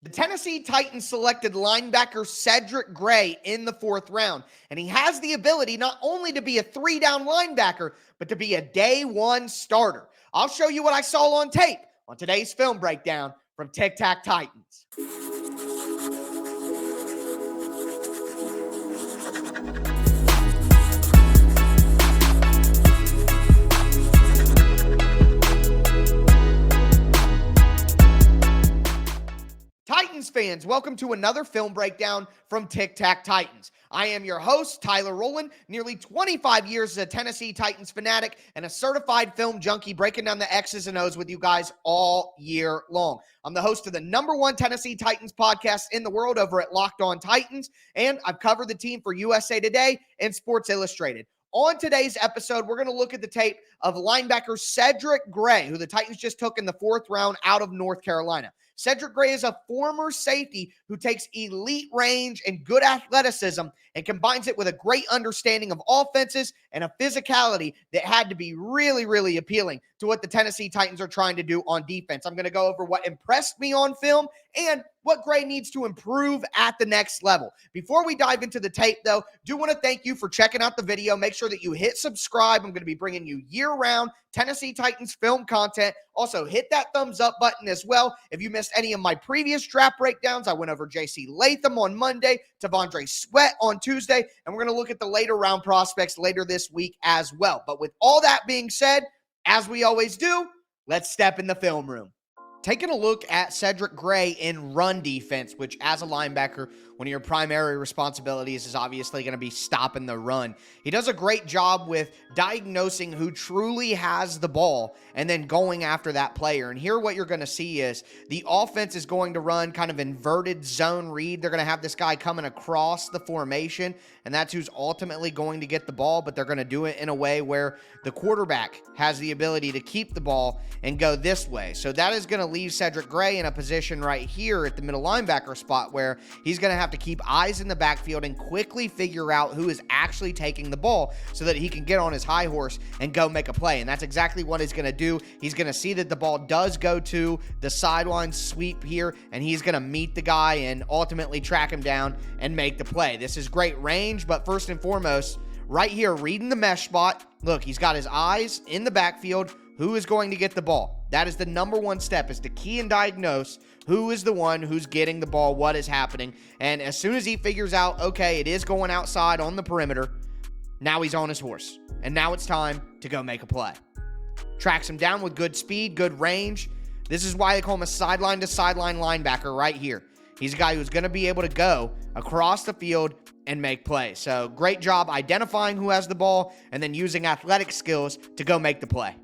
The Tennessee Titans selected linebacker Cedric Gray in the 4th round, and he has the ability not only to be a 3-down linebacker, but to be a day 1 starter. I'll show you what I saw on tape on today's film breakdown from Tic Tac Titans. Titans fans, welcome to another film breakdown from Tic Tac Titans. I am your host, Tyler Rowland, nearly 25 years as a Tennessee Titans fanatic and a certified film junkie, breaking down the X's and O's with you guys all year long. I'm the host of the #1 Tennessee Titans podcast in the world over at Locked On Titans, and I've covered the team for USA Today and Sports Illustrated. On today's episode, we're going to look at the tape of linebacker Cedric Gray, who the Titans just took in the 4th round out of North Carolina. Cedric Gray is a former safety who takes elite range and good athleticism and combines it with a great understanding of offenses and a physicality that had to be really, really appealing to what the Tennessee Titans are trying to do on defense. I'm going to go over what impressed me on film and what Gray needs to improve at the next level. Before we dive into the tape, though, do want to thank you for checking out the video. Make sure that you hit subscribe. I'm going to be bringing you year-round Tennessee Titans film content. Also, hit that thumbs up button as well. If you missed any of my previous draft breakdowns, I went over J.C. Latham on Monday, T'Vondre Sweat on Tuesday, and we're going to look at the later round prospects later this week as well. But with all that being said, as we always do, let's step in the film room. Taking a look at Cedric Gray in run defense, which as a linebacker, one of your primary responsibilities is obviously going to be stopping the run. He does a great job with diagnosing who truly has the ball and then going after that player. And here what you're going to see is the offense is going to run kind of inverted zone read. They're going to have this guy coming across the formation, and that's who's ultimately going to get the ball, but they're going to do it in a way where the quarterback has the ability to keep the ball and go this way. So that is going to leave Cedric Gray in a position right here at the middle linebacker spot where he's going to have to keep eyes in the backfield and quickly figure out who is actually taking the ball so that he can get on his high horse and go make a play. And that's exactly what he's going to do. He's going to see that the ball does go to the sideline sweep here, and he's going to meet the guy and ultimately track him down and make the play. This is great range, but first and foremost, right here, reading the mesh spot. Look, he's got his eyes in the backfield. Who is going to get the ball? That is the #1 step, is to key and diagnose who is the one who's getting the ball, what is happening. And as soon as he figures out, okay, it is going outside on the perimeter, now he's on his horse. And now it's time to go make a play. Tracks him down with good speed, good range. This is why they call him a sideline-to-sideline linebacker right here. He's a guy who's going to be able to go across the field and make plays. So great job identifying who has the ball and then using athletic skills to go make the play.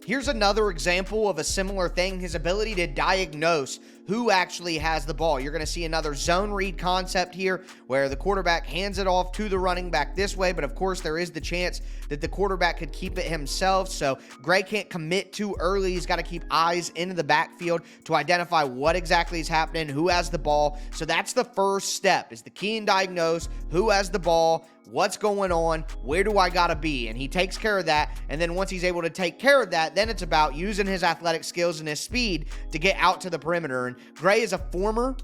Here's another example of a similar thing, his ability to diagnose who actually has the ball. You're going to see another zone read concept here where the quarterback hands it off to the running back this way, but of course there is the chance that the quarterback could keep it himself, so Gray can't commit too early. He's got to keep eyes into the backfield to identify what exactly is happening, who has the ball. So that's the first step, is the key and diagnose who has the ball, what's going on, where do I gotta be? And he takes care of that, and then once he's able to take care of that, then it's about using his athletic skills and his speed to get out to the perimeter. And Gray is a former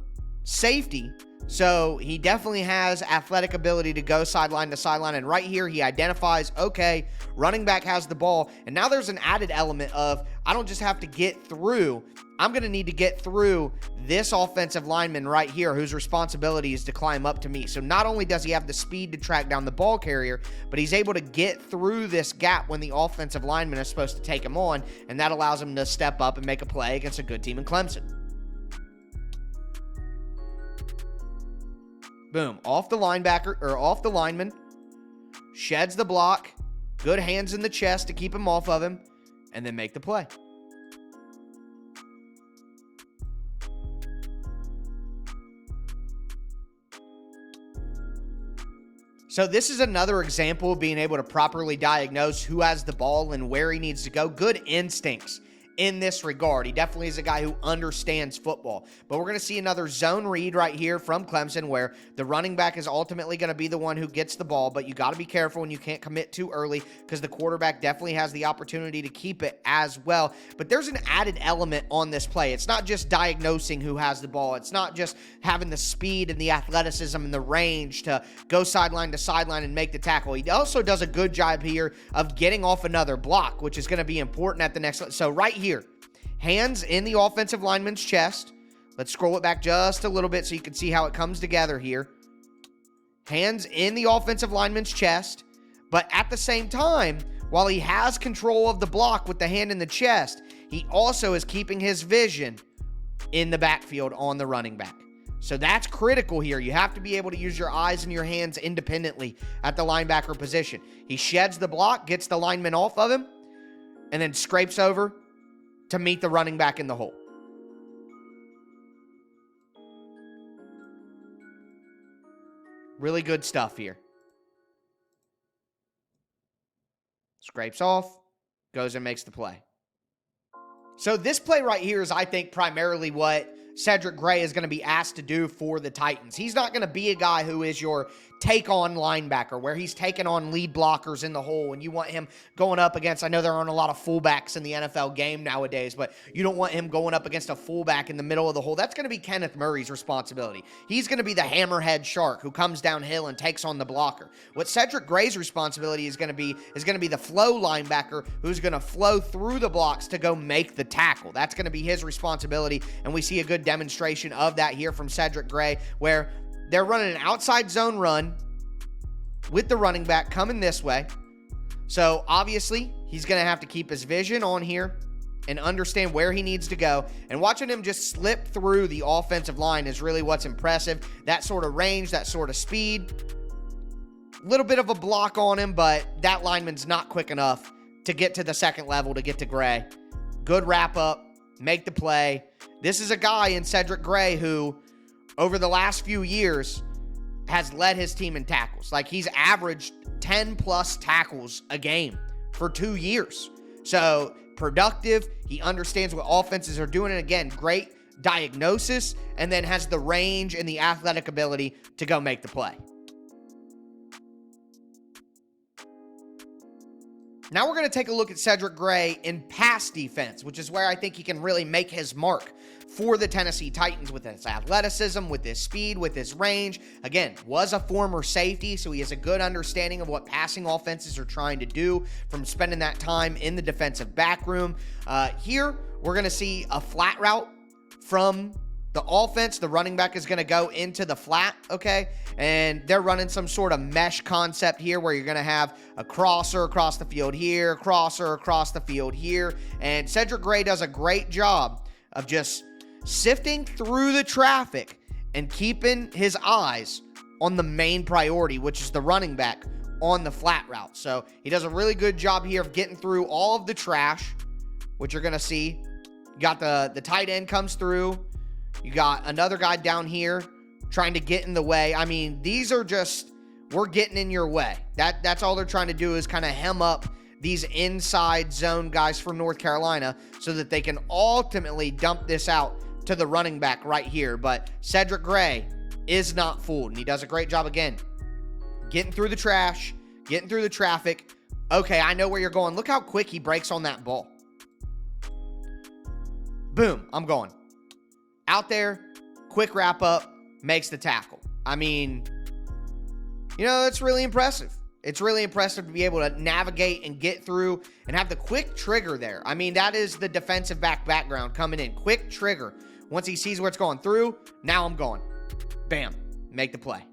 safety, so he definitely has athletic ability to go sideline to sideline. And right here, he identifies, okay, running back has the ball. And now there's an added element of, I don't just have to get through, I'm going to need to get through this offensive lineman right here whose responsibility is to climb up to me. So not only does he have the speed to track down the ball carrier, but he's able to get through this gap when the offensive lineman is supposed to take him on, and that allows him to step up and make a play against a good team in Clemson. Boom, off the linebacker, or off the lineman, sheds the block, good hands in the chest to keep him off of him, and then make the play. So this is another example of being able to properly diagnose who has the ball and where he needs to go. Good instincts in this regard. He definitely is a guy who understands football. But we're going to see another zone read right here from Clemson where the running back is ultimately going to be the one who gets the ball, but you got to be careful and you can't commit too early because the quarterback definitely has the opportunity to keep it as well. But there's an added element on this play. It's not just diagnosing who has the ball. It's not just having the speed and the athleticism and the range to go sideline to sideline and make the tackle. He also does a good job here of getting off another block, which is going to be important at the next. So right here, hands in the offensive lineman's chest. Let's scroll it back just a little bit so you can see how it comes together here. Hands in the offensive lineman's chest, but at the same time, while he has control of the block with the hand in the chest, he also is keeping his vision in the backfield on the running back. So that's critical here. You have to be able to use your eyes and your hands independently at the linebacker position. He sheds the block, gets the lineman off of him, and then scrapes over to meet the running back in the hole. Really good stuff here. Scrapes off, goes and makes the play. So this play right here is, I think, primarily what Cedric Gray is going to be asked to do for the Titans. He's not going to be a guy who is your take-on linebacker, where he's taking on lead blockers in the hole, and you want him going up against, I know there aren't a lot of fullbacks in the NFL game nowadays, but you don't want him going up against a fullback in the middle of the hole. That's going to be Kenneth Murray's responsibility. He's going to be the hammerhead shark who comes downhill and takes on the blocker. What Cedric Gray's responsibility is going to be the flow linebacker who's going to flow through the blocks to go make the tackle. That's going to be his responsibility, and we see a good demonstration of that here from Cedric Gray, where they're running an outside zone run with the running back coming this way. So obviously, he's going to have to keep his vision on here and understand where he needs to go. And watching him just slip through the offensive line is really what's impressive. That sort of range, that sort of speed. A little bit of a block on him, but that lineman's not quick enough to get to the second level to get to Gray. Good wrap up, make the play. This is a guy in Cedric Gray who, over the last few years, has led his team in tackles. Like, he's averaged 10-plus tackles a game for 2 years. So, productive. He understands what offenses are doing. And again, great diagnosis, and then has the range and the athletic ability to go make the play. Now we're going to take a look at Cedric Gray in pass defense, which is where I think he can really make his mark for the Tennessee Titans with his athleticism, with his speed, with his range. Again, was a former safety, so he has a good understanding of what passing offenses are trying to do from spending that time in the defensive back room. Here, we're going to see a flat route from the offense. The running back is going to go into the flat, okay? And they're running some sort of mesh concept here where you're going to have a crosser across the field here, crosser across the field here. And Cedric Gray does a great job of just sifting through the traffic and keeping his eyes on the main priority, which is the running back on the flat route. So he does a really good job here of getting through all of the trash, which you're going to see. You got the tight end comes through. You got another guy down here trying to get in the way. I mean, these are just, we're getting in your way. That's all they're trying to do is kind of hem up these inside zone guys from North Carolina so that they can ultimately dump this out to the running back right here. But Cedric Gray is not fooled, and he does a great job again. Getting through the trash, getting through the traffic. Okay, I know where you're going. Look how quick he breaks on that ball. Boom, I'm going. Out there, quick wrap up, makes the tackle. I mean, you know, that's really impressive. It's really impressive to be able to navigate and get through and have the quick trigger there. I mean, that is the defensive background coming in. Quick trigger. Once he sees where it's going through, now I'm going. Bam, make the play.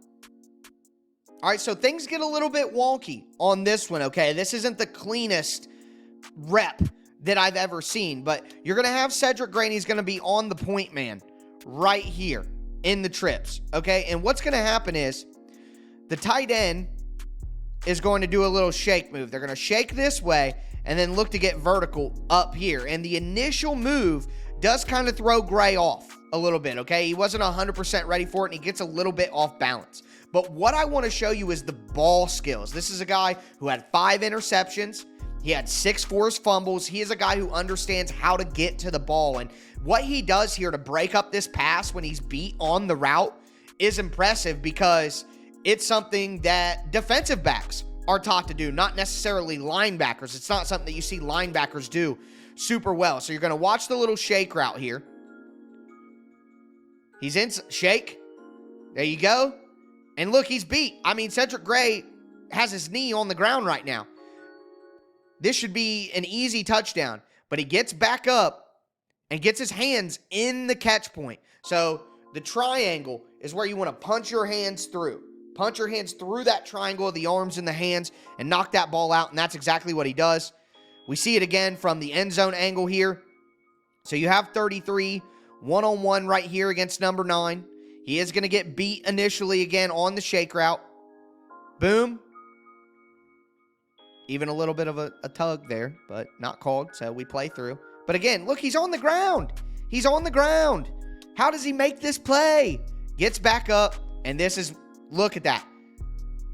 All right, so things get a little bit wonky on this one, okay? This isn't the cleanest rep that I've ever seen, but you're going to have Cedric Gray, and he's going to be on the point man right here in the trips, okay? And what's going to happen is the tight end is going to do a little shake move. They're going to shake this way and then look to get vertical up here. And the initial move does kind of throw Gray off a little bit, okay? He wasn't 100% ready for it, and he gets a little bit off balance. But what I want to show you is the ball skills. This is a guy who had 5 interceptions. He had 6 forced fumbles. He is a guy who understands how to get to the ball. And what he does here to break up this pass when he's beat on the route is impressive, because it's something that defensive backs are taught to do, not necessarily linebackers. It's not something that you see linebackers do super well. So you're going to watch the little shake route here. He's in shake. There you go. And look, he's beat. I mean, Cedric Gray has his knee on the ground right now. This should be an easy touchdown, but he gets back up and gets his hands in the catch point. So the triangle is where you want to punch your hands through. Punch your hands through that triangle of the arms and the hands and knock that ball out, and that's exactly what he does. We see it again from the end zone angle here. So you have 33, one-on-one right here against number 9. He is going to get beat initially again on the shake route. Boom. Even a little bit of a tug there, but not called, so we play through. But again, look, he's on the ground. He's on the ground. How does he make this play? Gets back up, and this is, look at that.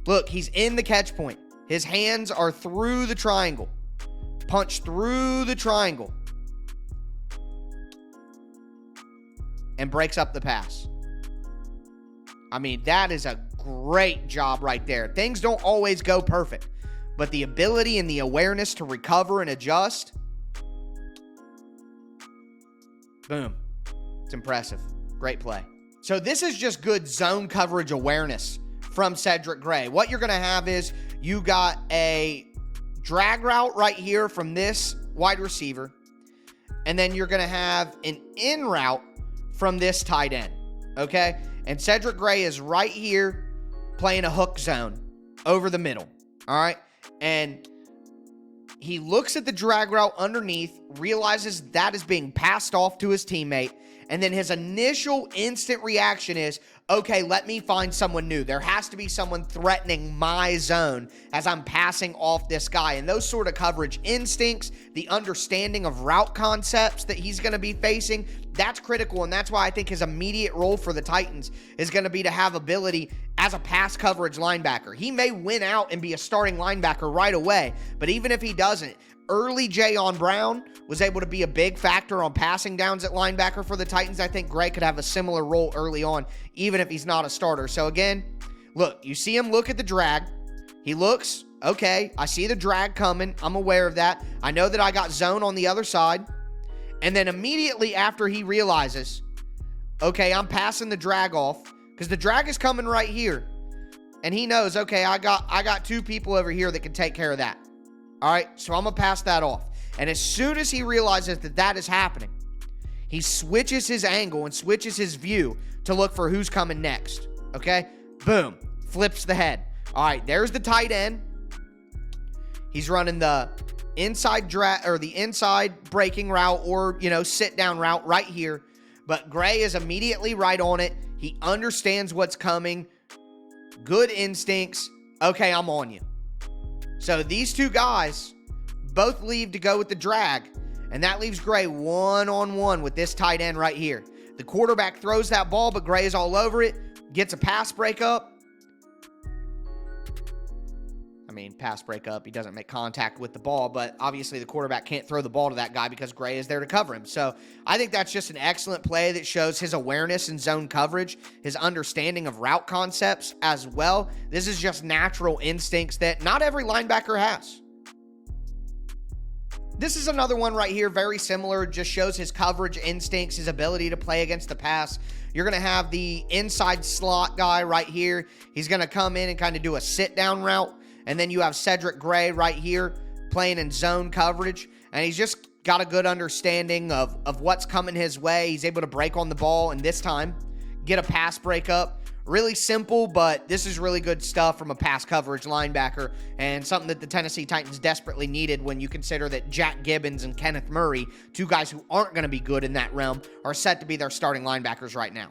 Look, he's in the catch point. His hands are through the triangle. Punch through the triangle. And breaks up the pass. I mean, that is a great job right there. Things don't always go perfect, but the ability and the awareness to recover and adjust, boom. It's impressive. Great play. So this is just good zone coverage awareness from Cedric Gray. What you're going to have is you got a drag route right here from this wide receiver, and then you're going to have an in route from this tight end, okay? And Cedric Gray is right here playing a hook zone over the middle, all right? And he looks at the drag route underneath, realizes that is being passed off to his teammate, and then his initial instant reaction is, okay, let me find someone new. There has to be someone threatening my zone as I'm passing off this guy. And those sort of coverage instincts, the understanding of route concepts that he's going to be facing, that's critical. And that's why I think his immediate role for the Titans is going to be to have ability as a pass coverage linebacker. He may win out and be a starting linebacker right away, but even if he doesn't, early Jayon Brown was able to be a big factor on passing downs at linebacker for the Titans. I think Gray could have a similar role early on, even if he's not a starter. So again, look, you see him look at the drag. He looks, okay, I see the drag coming. I'm aware of that. I know that I got zone on the other side. And then immediately after he realizes, okay, I'm passing the drag off because the drag is coming right here. And he knows, okay, I got 2 people over here that can take care of that. All right, so I'm going to pass that off. And as soon as he realizes that that is happening, he switches his angle and switches his view to look for who's coming next. Okay? Boom. Flips the head. All right, there's the tight end. He's running the inside drag or the inside breaking route or, sit down route right here. But Gray is immediately right on it. He understands what's coming. Good instincts. Okay, I'm on you. So these 2 guys both leave to go with the drag, and that leaves Gray one-on-one with this tight end right here. The quarterback throws that ball, but Gray is all over it, gets a pass breakup. I mean, pass breakup, he doesn't make contact with the ball, but obviously the quarterback can't throw the ball to that guy because Gray is there to cover him. So I think that's just an excellent play that shows his awareness in zone coverage, his understanding of route concepts as well. This is just natural instincts that not every linebacker has. This is another one right here, very similar, just shows his coverage instincts, his ability to play against the pass. You're going to have the inside slot guy right here. He's going to come in and kind of do a sit-down route. And then you have Cedric Gray right here playing in zone coverage. And he's just got a good understanding of what's coming his way. He's able to break on the ball and this time get a pass breakup. Really simple, but this is really good stuff from a pass coverage linebacker and something that the Tennessee Titans desperately needed when you consider that Jack Gibbons and Kenneth Murray, 2 guys who aren't going to be good in that realm, are set to be their starting linebackers right now.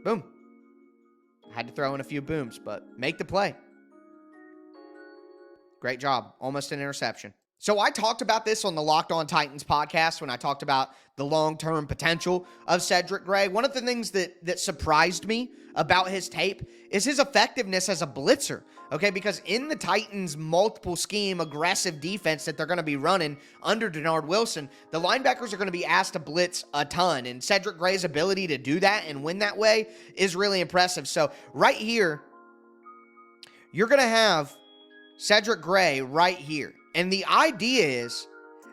Boom. Had to throw in a few booms, but make the play. Great job. Almost an interception. So I talked about this on the Locked On Titans podcast when I talked about the long-term potential of Cedric Gray. One of the things that surprised me about his tape is his effectiveness as a blitzer, okay? Because in the Titans' multiple scheme, aggressive defense that they're going to be running under Denard Wilson, the linebackers are going to be asked to blitz a ton, and Cedric Gray's ability to do that and win that way is really impressive. So right here, you're going to have Cedric Gray right here. And the idea is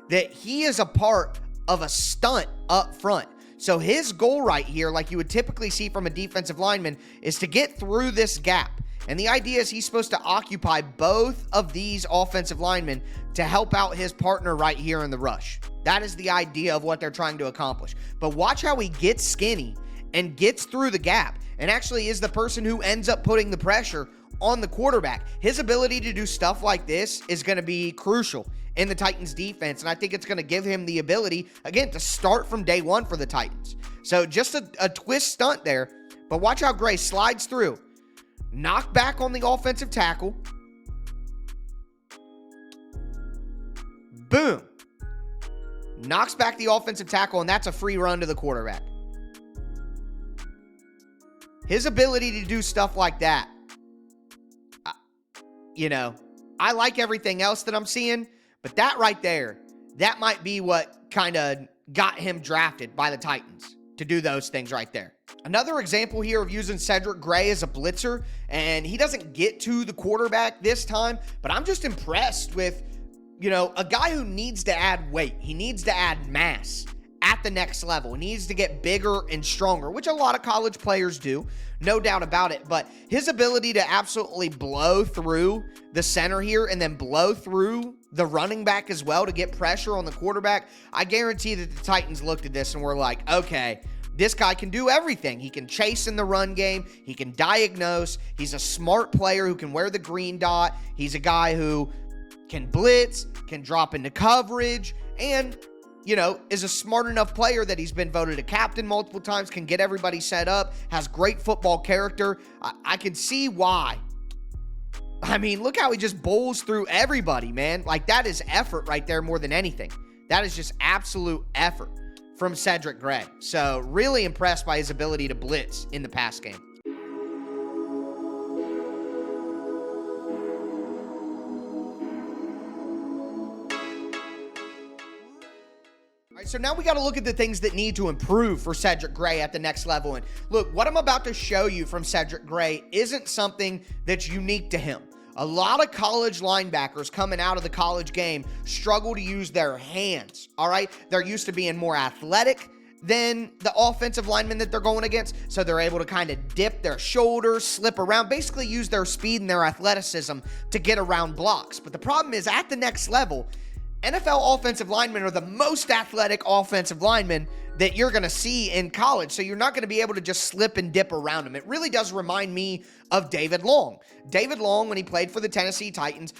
that he is a part of a stunt up front. So his goal right here, like you would typically see from a defensive lineman, is to get through this gap. And the idea is he's supposed to occupy both of these offensive linemen to help out his partner right here in the rush. That is the idea of what they're trying to accomplish. But watch how he gets skinny and gets through the gap and actually is the person who ends up putting the pressure on the quarterback. His ability to do stuff like this is going to be crucial in the Titans defense, and I think it's going to give him the ability, again, to start from day one for the Titans. So just a twist stunt there, but watch how Gray slides through, knock back on the offensive tackle, boom, knocks back the offensive tackle, and that's a free run to the quarterback. His ability to do stuff like that, I like everything else that I'm seeing, but that right there, that might be what kind of got him drafted by the Titans to do those things right there. Another example here of using Cedric Gray as a blitzer, and he doesn't get to the quarterback this time, but I'm just impressed with, a guy who needs to add weight. He needs to add mass at the next level. He needs to get bigger and stronger, which a lot of college players do, no doubt about it. But his ability to absolutely blow through the center here and then blow through the running back as well to get pressure on the quarterback, I guarantee that the Titans looked at this and were like, okay, this guy can do everything. He can chase in the run game. He can diagnose. He's a smart player who can wear the green dot. He's a guy who can blitz, can drop into coverage, and is a smart enough player that he's been voted a captain multiple times, can get everybody set up, has great football character. I can see why. I mean, look how he just bowls through everybody, man. Like, that is effort right there more than anything. That is just absolute effort from Cedric Gray. So, really impressed by his ability to blitz in the pass game. So now we got to look at the things that need to improve for Cedric Gray at the next level. And look, what I'm about to show you from Cedric Gray isn't something that's unique to him. A lot of college linebackers coming out of the college game struggle to use their hands, all right? They're used to being more athletic than the offensive linemen that they're going against, so they're able to kind of dip their shoulders, slip around, basically use their speed and their athleticism to get around blocks. But the problem is, at the next level, NFL offensive linemen are the most athletic offensive linemen that you're going to see in college. So you're not going to be able to just slip and dip around them. It really does remind me of David Long. David Long, when he played for the Tennessee Titans,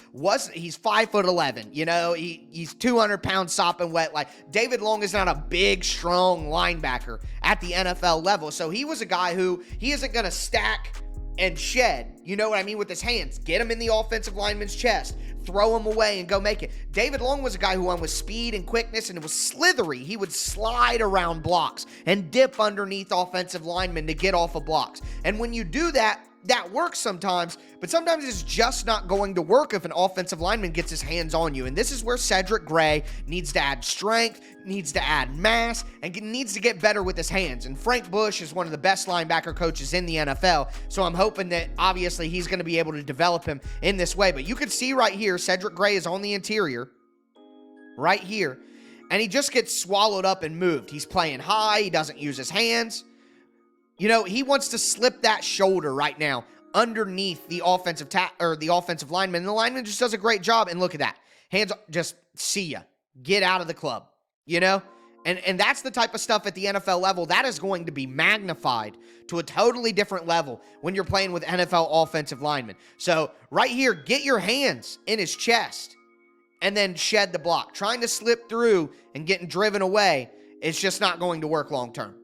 he's 5'11", he's 200 pounds sopping wet. Like, David Long is not a big, strong linebacker at the NFL level. So he was a guy who, he isn't going to stack and shed, with his hands. Get him in the offensive lineman's chest, throw him away and go make it. David Long was a guy who won with speed and quickness, and it was slithery. He would slide around blocks and dip underneath offensive linemen to get off of blocks. And when you do that, that works sometimes, but sometimes it's just not going to work if an offensive lineman gets his hands on you. And this is where Cedric Gray needs to add strength, needs to add mass, and needs to get better with his hands. And Frank Bush is one of the best linebacker coaches in the NFL, so I'm hoping that obviously he's going to be able to develop him in this way. But you can see right here, Cedric Gray is on the interior, right here, and he just gets swallowed up and moved. He's playing high, he doesn't use his hands. He wants to slip that shoulder right now underneath the offensive lineman, and the lineman just does a great job. And look at that. Hands, just see ya. Get out of the club, And that's the type of stuff at the NFL level that is going to be magnified to a totally different level when you're playing with NFL offensive linemen. So right here, get your hands in his chest and then shed the block. Trying to slip through and getting driven away is just not going to work long term.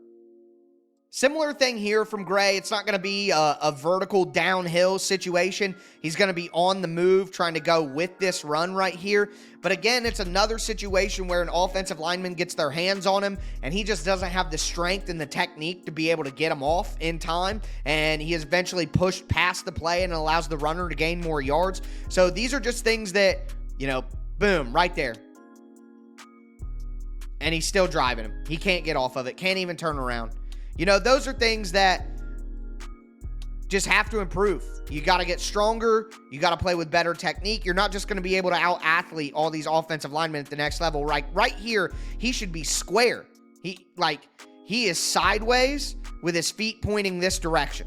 Similar thing here from Gray. It's not going to be a vertical downhill situation. He's going to be on the move trying to go with this run right here. But again, it's another situation where an offensive lineman gets their hands on him and he just doesn't have the strength and the technique to be able to get him off in time. And he is eventually pushed past the play and allows the runner to gain more yards. So these are just things that, boom, right there. And he's still driving him. He can't get off of it. Can't even turn around. Those are things that just have to improve. You got to get stronger. You got to play with better technique. You're not just going to be able to out-athlete all these offensive linemen at the next level. Right here, he should be square. He is sideways with his feet pointing this direction.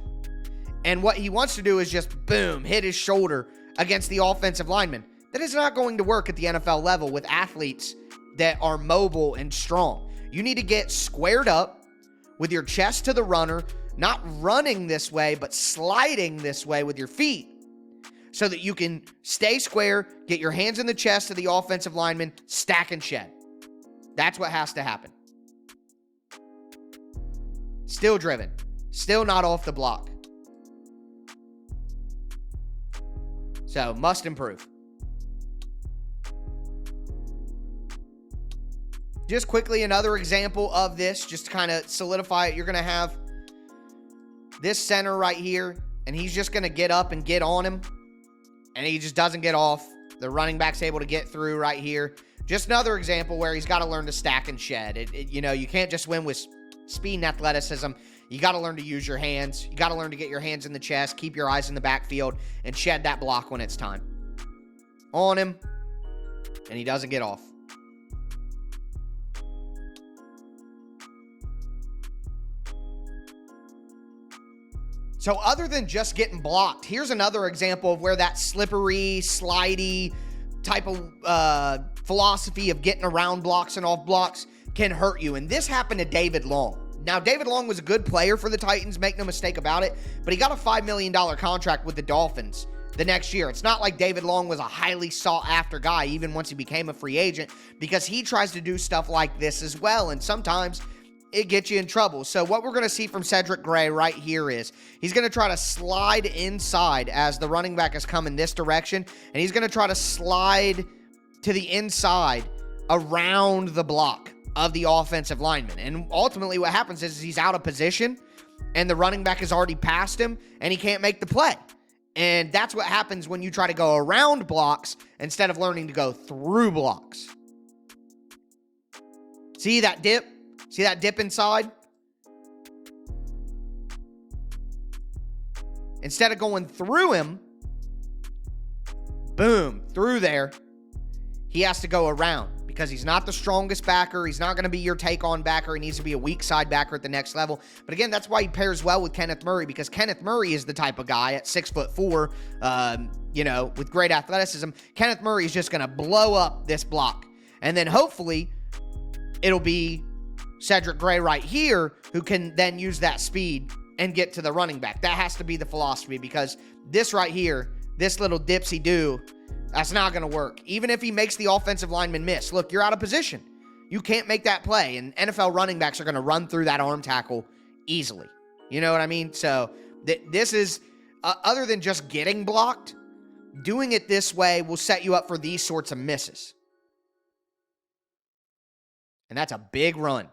And what he wants to do is just, boom, hit his shoulder against the offensive lineman. That is not going to work at the NFL level with athletes that are mobile and strong. You need to get squared up with your chest to the runner, not running this way, but sliding this way with your feet so that you can stay square, get your hands in the chest of the offensive lineman, stack and shed. That's what has to happen. Still driven. Still not off the block. So, must improve. Just quickly, another example of this, just to kind of solidify it. You're going to have this center right here, and he's just going to get up and get on him, and he just doesn't get off. The running back's able to get through right here. Just another example where he's got to learn to stack and shed. You can't just win with speed and athleticism. You got to learn to use your hands. You got to learn to get your hands in the chest, keep your eyes in the backfield, and shed that block when it's time. On him, and he doesn't get off. So other than just getting blocked, here's another example of where that slippery, slidey type of philosophy of getting around blocks and off blocks can hurt you. And this happened to David Long. Now, David Long was a good player for the Titans, make no mistake about it, but he got a $5 million contract with the Dolphins the next year. It's not like David Long was a highly sought-after guy, even once he became a free agent, because he tries to do stuff like this as well, and sometimes it gets you in trouble. So what we're going to see from Cedric Gray right here is he's going to try to slide inside as the running back is coming this direction, and he's going to try to slide to the inside around the block of the offensive lineman. And ultimately what happens is he's out of position, and the running back has already passed him, and he can't make the play. And that's what happens when you try to go around blocks instead of learning to go through blocks. See that dip? See that dip inside? Instead of going through him, boom, through there, he has to go around because he's not the strongest backer. He's not going to be your take-on backer. He needs to be a weak side backer at the next level. But again, that's why he pairs well with Kenneth Murray, because Kenneth Murray is the type of guy at 6'4", with great athleticism. Kenneth Murray is just going to blow up this block. And then hopefully it'll be Cedric Gray right here who can then use that speed and get to the running back. That has to be the philosophy, because this right here, this little dipsy-do, that's not going to work. Even if he makes the offensive lineman miss. Look, you're out of position. You can't make that play, and NFL running backs are going to run through that arm tackle easily. You know what I mean? So this is, other than just getting blocked, doing it this way will set you up for these sorts of misses. And that's a big run.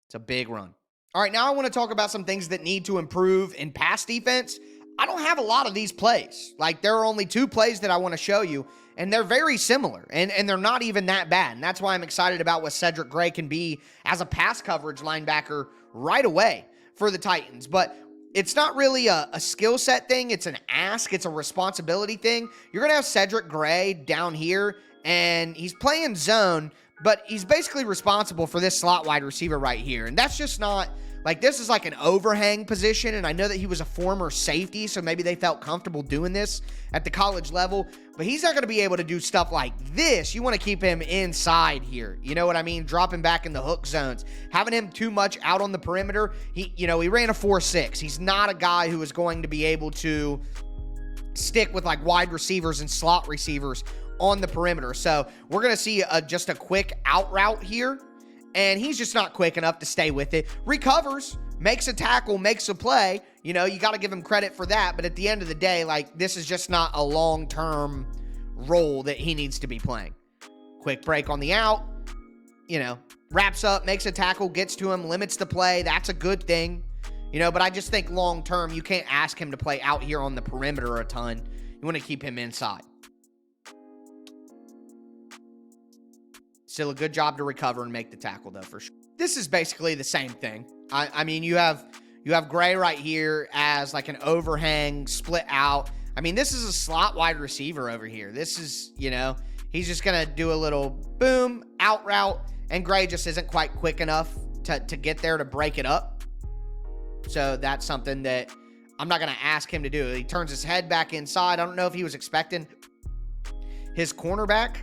It's a big run. All right, now I want to talk about some things that need to improve in pass defense. I don't have a lot of these plays. Like, there are only 2 plays that I want to show you, and they're very similar, and they're not even that bad. And that's why I'm excited about what Cedric Gray can be as a pass coverage linebacker right away for the Titans. But it's not really a skill set thing. It's an ask. It's a responsibility thing. You're going to have Cedric Gray down here, and he's playing zone, but he's basically responsible for this slot wide receiver right here. And that's just not, like, this is like an overhang position, and I know that he was a former safety, so maybe they felt comfortable doing this at the college level, but he's not going to be able to do stuff like this. You want to keep him inside here. You know what I mean? Drop him back in the hook zones. Having him too much out on the perimeter, he ran a 4.6. He's not a guy who is going to be able to stick with, like, wide receivers and slot receivers on the perimeter. So we're going to see just a quick out route here, and he's just not quick enough to stay with it. Recovers, makes a tackle, makes a play. You know, you got to give him credit for that. But at the end of the day, like, this is just not a long-term role that he needs to be playing. Quick break on the out, you know, wraps up, makes a tackle, gets to him, limits the play. That's a good thing. You know, but I just think long-term, you can't ask him to play out here on the perimeter a ton. You want to keep him inside. Still a good job to recover and make the tackle, though, for sure. This is basically the same thing. I mean, you have Gray right here as like an overhang, split out. I mean, this is a slot wide receiver over here. This is, you know, he's just going to do a little boom, out route, and Gray just isn't quite quick enough to get there to break it up. So that's something that I'm not going to ask him to do. He turns his head back inside. I don't know if he was expecting his cornerback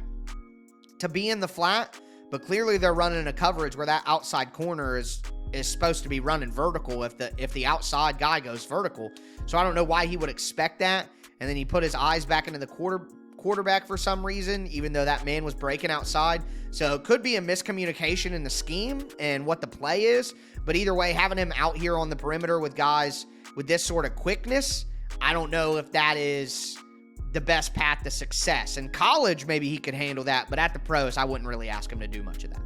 to be in the flat, but clearly they're running a coverage where that outside corner is supposed to be running vertical if the outside guy goes vertical. So I don't know why he would expect that. And then he put his eyes back into the quarterback for some reason, even though that man was breaking outside. So it could be a miscommunication in the scheme and what the play is. But either way, having him out here on the perimeter with guys with this sort of quickness, I don't know if that is the best path to success. In college, maybe he could handle that, but at the pros, I wouldn't really ask him to do much of that.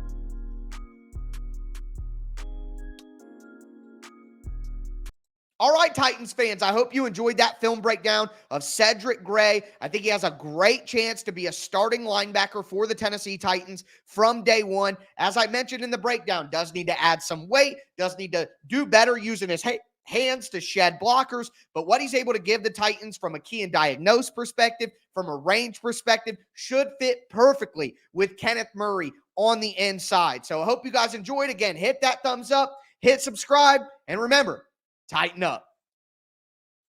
All right, Titans fans, I hope you enjoyed that film breakdown of Cedric Gray. I think he has a great chance to be a starting linebacker for the Tennessee Titans from day one. As I mentioned in the breakdown, does need to add some weight, does need to do better using his hands to shed blockers, but what he's able to give the Titans from a key and diagnose perspective, from a range perspective, should fit perfectly with Kenneth Murray on the inside. So I hope you guys enjoyed. Again, hit that thumbs up, hit subscribe, and remember, tighten up.